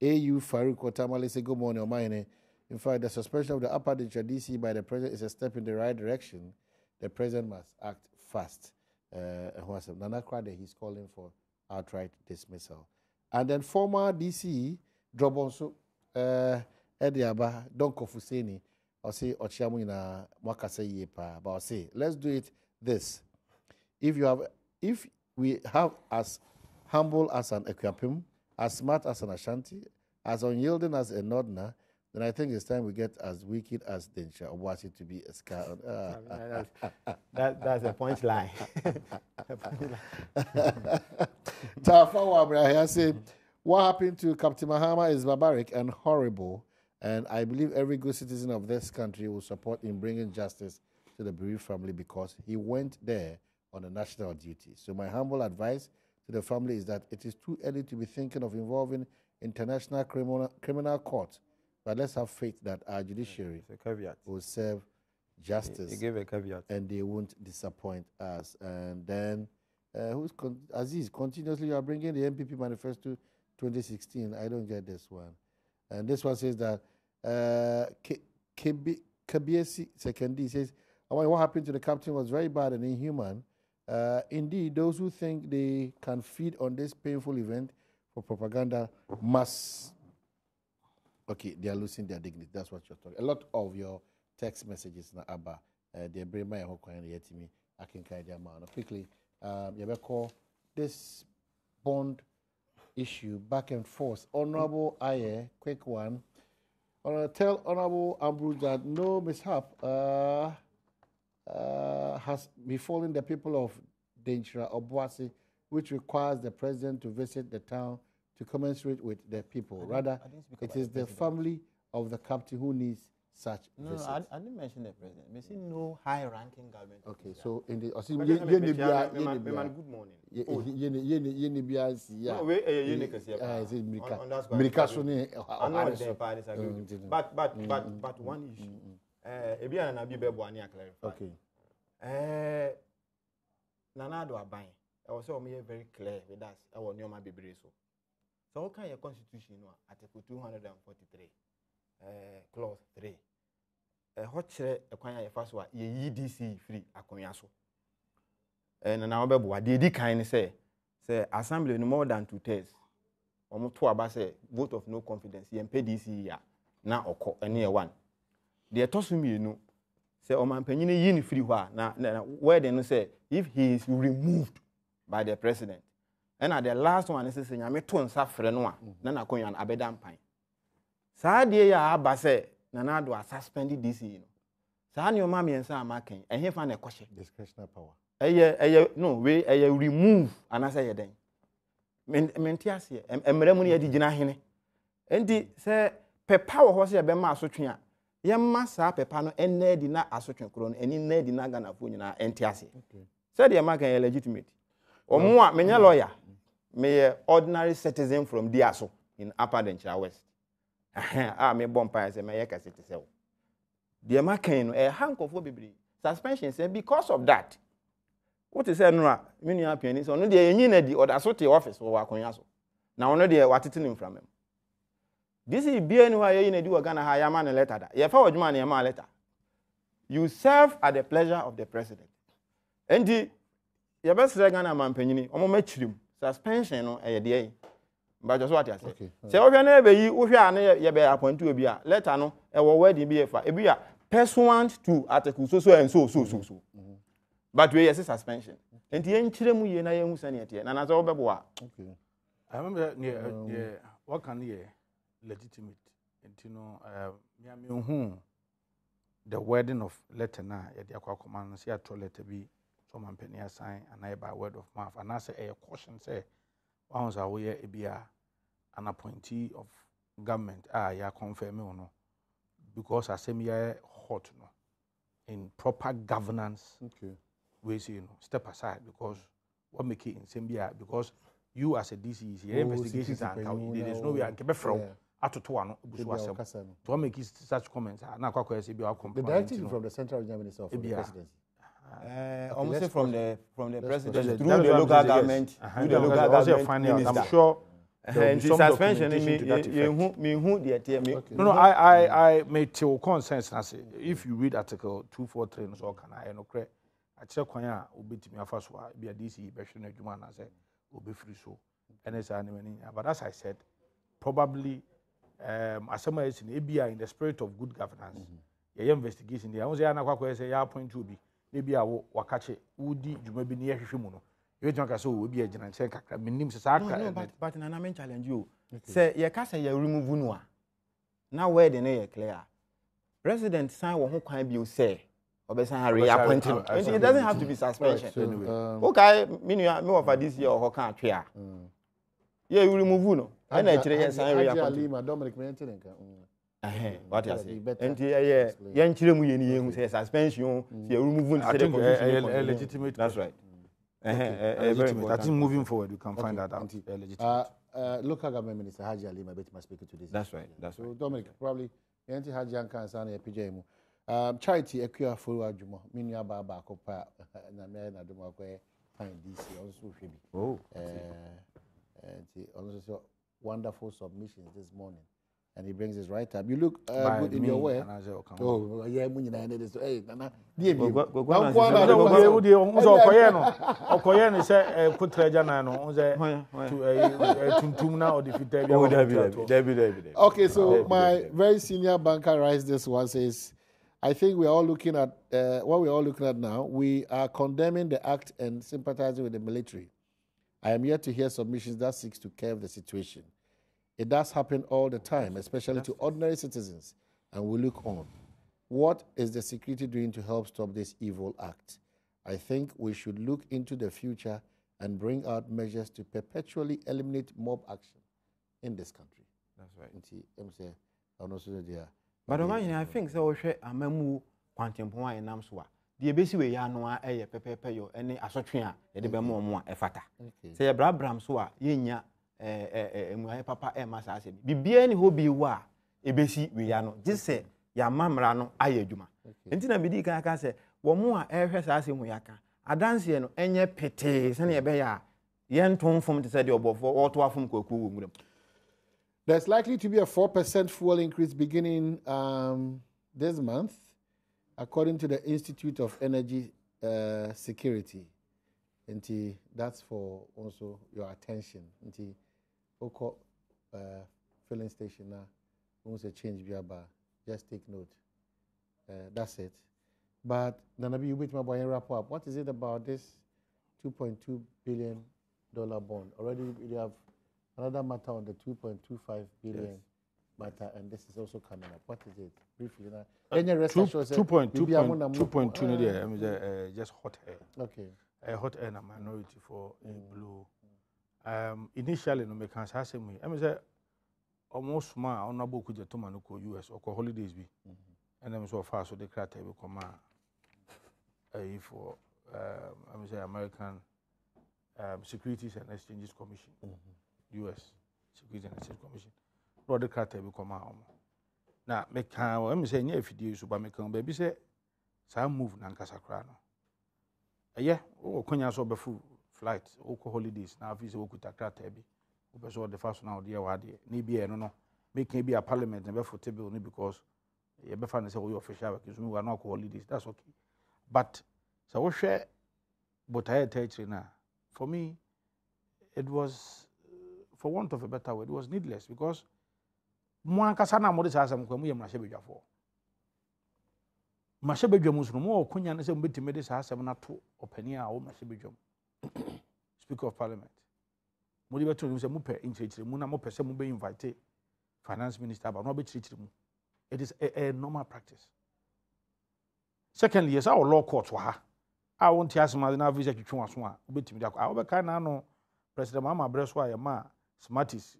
AU Farouk Otamale say good morning, Omaine. In fact, the suspension of the upper DC by the president is a step in the right direction. The president must act fast. Nana Krade, he's calling for outright dismissal. And then former DC, Drobonso, Ediaba, Donko Fuseni, I'll say Ochiamu Makase Yepa, but I'll say, let's do it this. If we have as humble as an Equiapim, as smart as an Ashanti, as unyielding as a Nordner, then I think it's time we get as wicked as Densha Obwasi to be a scar. That's a punchline. Tafawa Abraham said, what happened to Captain Mahama is barbaric and horrible, and I believe every good citizen of this country will support in bringing justice to the bereaved family because he went there on a national duty. So my humble advice to the family is that it is too early to be thinking of involving international criminal court, but let's have faith that our judiciary will serve justice. You gave a caveat. And they won't disappoint us. And then, Aziz, continuously you are bringing the MPP manifesto 2016. I don't get this one. And this one says that Kabiesi Sekendi says, what happened to the captain was very bad and inhuman. Indeed, those who think they can feed on this painful event for propaganda must... Okay, they are losing their dignity. That's what you're talking. A lot of your text messages na Abba, they bring my whole coin here to me. I can carry them out. Quickly, you call this bond issue back and forth. Honorable Aye, quick one. Tell Honorable Ambrose that no mishap has befallen the people of Denchira Obwasi, which requires the president to visit the town to commensurate with the people. Rather, it is the family of the captain who needs such visit. No, I didn't mention the president. I see no high-ranking government. Okay, so in the good morning. But one issue. Okay. Nanado Abai. I was very clear with us. I was near my baby. So, what kind of constitution? Article 243, clause 3. Hot chair, a kind of first one, ye EDC free, a conyaso. And now, Babu, the kind say, assembly no more than 2/3. Almost 2 about say, vote of no confidence, ye and PDC ya, now or near one. The tossing me, no, say, oh, man, penny yin free wa, now, where they say, if he is removed by the president. And at the last one, is saying, I'm a ton suffering one, Nana Koyan Abedam Pine. Sadia Abba say, Nanado are suspended this year. San your mammy and Sam Makin, and he found a question. Discretionary power. No, we remove, and I say a day. Mentias here, and Remony at the Jinahine. And the say, Pepa was a Bema Sotria. Yam massa Pepano and Ned did not associate crown, and in Ned did not gonna Funina and Tiasi. Said the American legitimate. Or more, many lawyer. May ordinary citizen from Diaso in Upper Denchira West. May Bompire say, may citizen. The American, a hank of baby. Suspension said, because of that. What is said, no, many opinions on the Unity or the Associate office for Wakonyaso. Now, no, dear, what it's in from him. This is being why you do a Ghana hire man a letter. You forward money a man letter. You serve at the pleasure of the president. And the your best Ghana man penny, or match him. Suspension on a day. But just what I said. So, if you are never appointed to be a letter, no, a wedding be a pursuant to Article so and so. But we are suspension. And the interim we are young sanity, and as all beboa. Okay. I remember near what can ye legitimate, and you know, the wedding of letter na at the aqua command, see a letter be. Some penny sign and I by word of mouth. And I say a caution say, once I will be an appointee of government. Ya confirm or no, because I say me hot no in proper governance. Okay, we say step aside because what make it in Zambia because you as a DC is here investigations and there is no way I can from at to one to make such comments. Now, the directive from the central minister of the presidency. Almost from the president through the local government, through the local government minister. I'm sure. And the suspension No, I made till consensus. If you read Article 243, so can I no credit. I check Koya will be to me first one, be a DC, Bashir Juman, I said, will be free so. And it's but as I said, probably as some is in ABI in the spirit of good governance. Your investigation, the only say, I point to be. Maybe I will wakache Udi, you may be near Shimuno. you don't say we be a general check minim say but na men challenge you say ye ka say ye remove no a na where the na clear president sign wo ho kwan bi o say obesan reappoint him it doesn't have to be suspension anyway okay me offer this year or kan atwe a ye remove no and na kire ye sign reappoint Lima Dominic Mentenka what you say enti ye nkire mu ye ni ye hu say suspension say remove no say legitimate. That's right. I think moving forward, we can find that out. Local government minister Haji Ali, my bet must speak to this. That's right. That's so right. Dominic, probably Yanti Haji Anka and Sani PJ. Charity Equa Furu Juma, Minya Baba Copa, Namen Adoma, find DC also Phoebe. Oh, also wonderful submissions this morning. And he brings his right up. You look good in your way. Oh, yeah, hey, Nana. Okay, so my very senior banker writes this one, says, I think we are all looking at what we're all looking at now. We are condemning the act and sympathizing with the military. I am yet to hear submissions that seeks to curb the situation. It does happen all the time, especially to ordinary citizens, and we look on. What is the security doing to help stop this evil act? I think we should look into the future and bring out measures to perpetually eliminate mob action in this country. That's right. But I think so. Amemu kwantempo a enam so a de ebesi we ya no a eye pepepe yo ene asotwe a ye de be mo efata. Say ye brabram so a ye nya emuaye papa masa ase bibia ni ho bi wa ebesi we ya no just say ya mamra no aye adwuma enti na bidi kan aka say wo mo a ehwe sa ase mu yaka adanse no enye pete se na ye be ya ye ntonfom te say de obofo oto afom kwaku wo muram. There's likely to be a 4% fuel increase beginning this month, according to the Institute of Energy Security. And that's for also your attention. And Oko filling station now, once a change just take note. That's it. But Nanabi, you wait my boy and wrap up. What is it about this $2.2 billion bond? Already we have another matter on the 2.25 billion matter, and this is also coming up. What is it? Briefly, 2.2 just hot air. Okay. A hot air and a minority for blue. Initially, no make sense. I say, almost my honorable could to Manuko US or holidays be, and I'm so far so the crate will come for American Securities and Exchanges Commission. US Securities and Exchange Commission. Brother Carter will come out. Now, make I'm saying, if you do, but make baby say, some move Nankasacrano. Yeah, oh, Konya so before flight, Oko holidays, now if you could take Cartebi, who the first now, dear Wadi, maybe I don't know, make maybe a parliament and before table because you ever find yourself official because we are not holidays, that's okay. But so we share, but I tell you now, for me, it was. For want of a better word, it was needless because Mwankasana Modis has some Kwamu Mashabija for. Mashabija Muslim, more Kunyan is a bit to Medis has 7 or 2 or Penia or Mashabijum. Speaker of Parliament. Modiba to him, Mupe in Church, Muna Mope, some be invited, Finance Minister, but not be treated. It is a normal practice. Secondly, yes, our law courts were. I won't ask my now visit to Chuaswa, bit me. I will kind of know President Mama Breswa, ma. Smarties.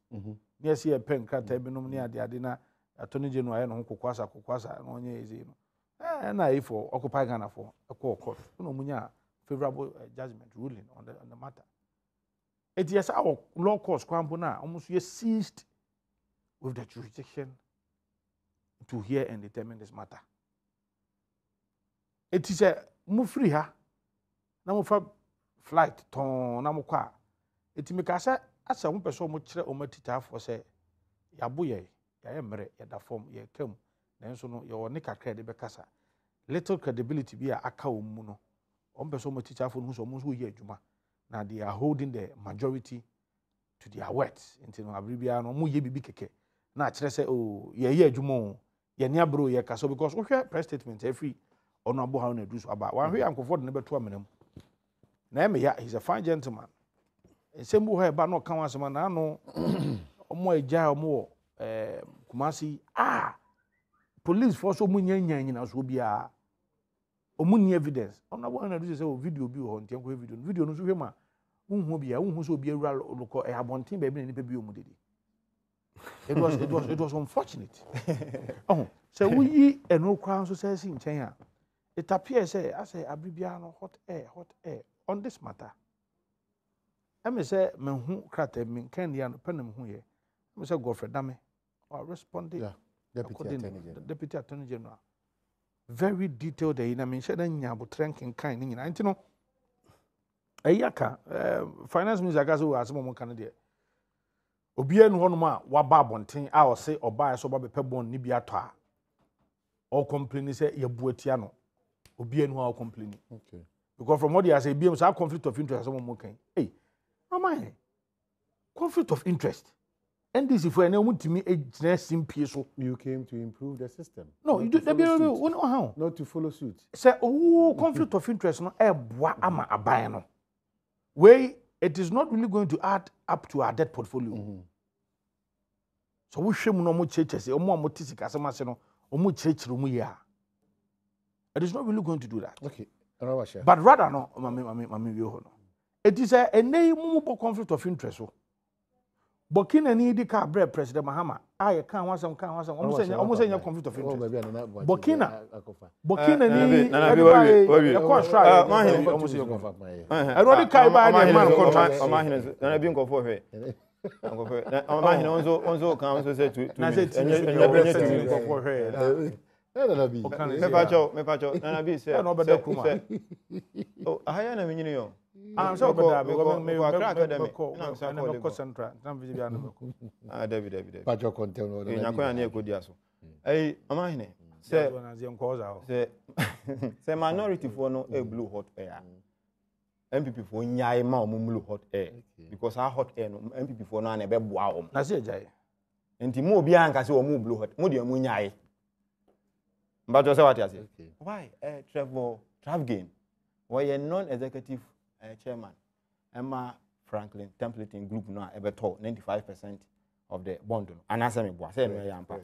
Yes, here pen can't have been near the Adina, Attorney General and Uncle Kwasa, and is and I for Occupy Ghana for a court, no munya favorable judgment ruling on the matter. It is our law courts, Crampona, almost seized with the jurisdiction to hear and determine this matter. It is a move free, ha? No flight, ton, Namuka. It make us. As a person much omatita for say, Yabuye, Yamre, Yada form, ye come, then so no, your nicka credit becassa. Little credibility be a cow muno. Person teacher for who's almost who ye Juma. Now they are holding the majority to their words until Abribiano, Muye Bibike. Now, say, oh, ye Jumo, ye near bro, ye castle, because we hear press statements every honorable how do so about 1 year and comfort number 2 minutes. na me ya he's a fine gentleman sembu ho eba no kan wasema na no omo eja omo Kumasi police force omo nyanya so bia omo ni evidence ona wona do say video bi ho ntia ko video no so hwema unhu bia unhu so bia ura lokọ abonten ba bi na nipa bi omo dede it was unfortunate oh so we eno kwa so say sin nchen a it appears say I say abibia no hot air on this matter I say me hu krata me kan dia no penem hu ye me say Godfrey Dame or responding deputy attorney general very detailed dey na me say na nya botrenken kan ni nyina nti no ayaka finance minister ga so asemo mo kan de obi enu hono ma waba abonten a o say oba so ba bepe bon ni bi ato a o complain say ye buatia no obi enu ha complain okay because from what they say BM say conflict of interest asemo mo kan hey mama conflict of interest and this if we na mutimi ejina simpie so you came to improve the system no you do how not to follow suit say conflict of interest no e boa ama aban no way it is not really going to add up to our debt portfolio so we hwem no mo chechese omo amotisika asemase no omo chirechire mu ya it is not really going to do that okay but rather no mami we ho no it is a eney mu conflict of interest so Burkina ni di ka bre president Mahama aye kan wasam omo say conflict of interest Burkina ni na bi we ko try omo say conflict I know the kai ba the man contract omo hine na bi nkofo hwe nkofo omo hine onzo kan onzo say to na say to nkofo hwe me pacho na bi say no beda kuma oh ahaya na menyini yo so beda because me academy na ko central na bi bia na ko David pacho content no nyakwa na ekodi aso eh omo hine say say minority for no a blue hot air MPP for nyai ma omo blue hot air because our hot air no MPP for no na be boa om na say jai enti mo obi anka say omo blue hot mo de mo nyai but you say what you say why Trevor Travgain why a non-executive chairman Emma Franklin templating group no ebeto 95% of the bond no anasa me boa say no yampa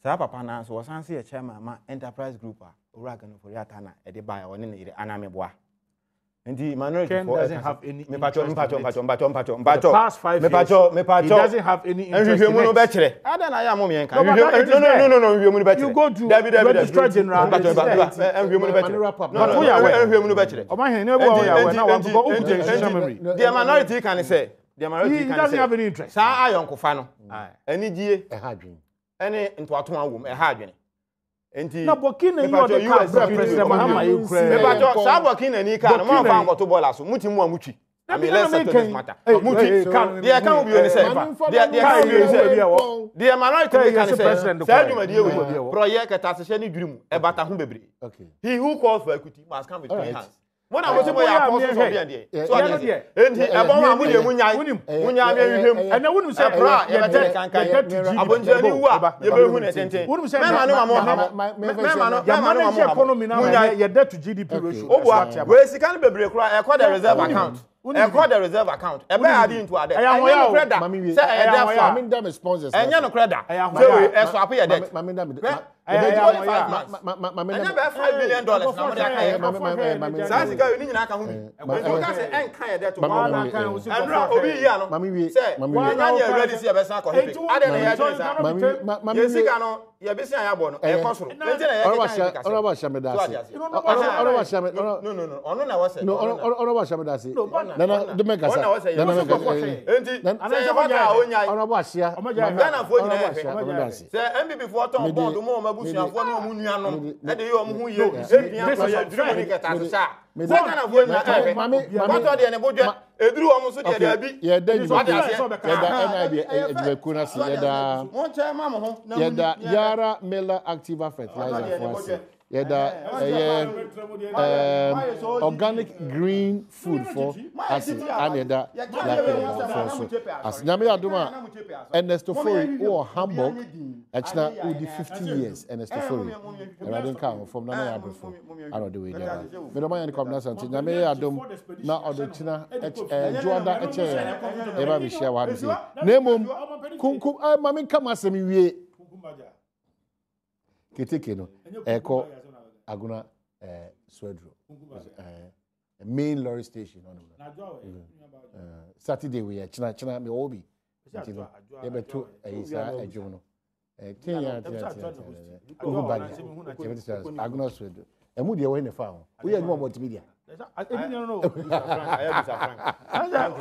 say papa na so was say a chairman ma enterprise group ora gan for yatana e de buy one ne aname boa and the minority Ken doesn't have any me pacho me past 5 years me pacho he doesn't have any interest in no be kire ada na ya mo me enka no no be kire you go to registrar general no be kire o ma hen na bo ya na wa go o memory the minority can say he doesn't have any interest sa ayonkofa no ani die e ha dwen ene ntoato awom e ha adwene enti na Burkina you are the president Mahama you cry me bajo sa Burkina ni ka no mo fa nkoto bola so muti mu amuchi I mean let's settle this matter muti they can be on say they can be say the minority can say say adwumadi we project taxation ni dwirimu e bata ho bebre he who calls for equity must come with clean hands mo na mo se mo ya apostle so bia de so ade enti e bon ma mo de munyai munyai me hwehwem and na wonu say pra ye bete kankan abonjani wu a ye be hu na tenten me ma no economy na ye debt to GDP ratio obua we sika no bebre kura e kwa the reserve account e kwa the reserve account e be add into ade enye no credit say e dey for mami dam sponsors enye no credit say we e swap ye debt mami dam enye be $5 billion na mo dey aka ye say sika ni nyina aka hu mi so ka say en kan ye debt to and obi yi ano say enya ye ready see e be san ko hepe ade na ye dey say mami ye sika no ye be san ya bo no e ko soro enti na ye ka ono ba shameda ase ono ba shameda no ono na wa say no ono ba shameda ase nana de meka sa nana meka enti say ye wata onya ono ba sia Ghana fo nyina ye say MPP fo ton board mo ma busuafo na mo nuanom e de ye o mo hu ye ebia so ye drum ni keta sa Ghana fo nyina e wato de ne bodwe eduru o mo so de abi ye da NIB ejibaku na se ye da mo che ma mo ho ye da Yara Miller Activa Fertilizer for us organic green food for acid and that for so as nyame adoma Ernestofori or Hamburg actually would 50 years Ernestofori radin kan from na ya brefo aro de we there me do man come na something nyame adom na odechina juada eche e ba be share wa be say nemom kunkum mama kam asem wie keteke no eko aguna swedro main lorry station on Saturday we china me obi e beto isa ejo no tinya aguna swedro emu de we ne fa ho we ya aduma multimedia no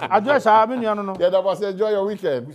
address a me no yeah that was enjoy your weekend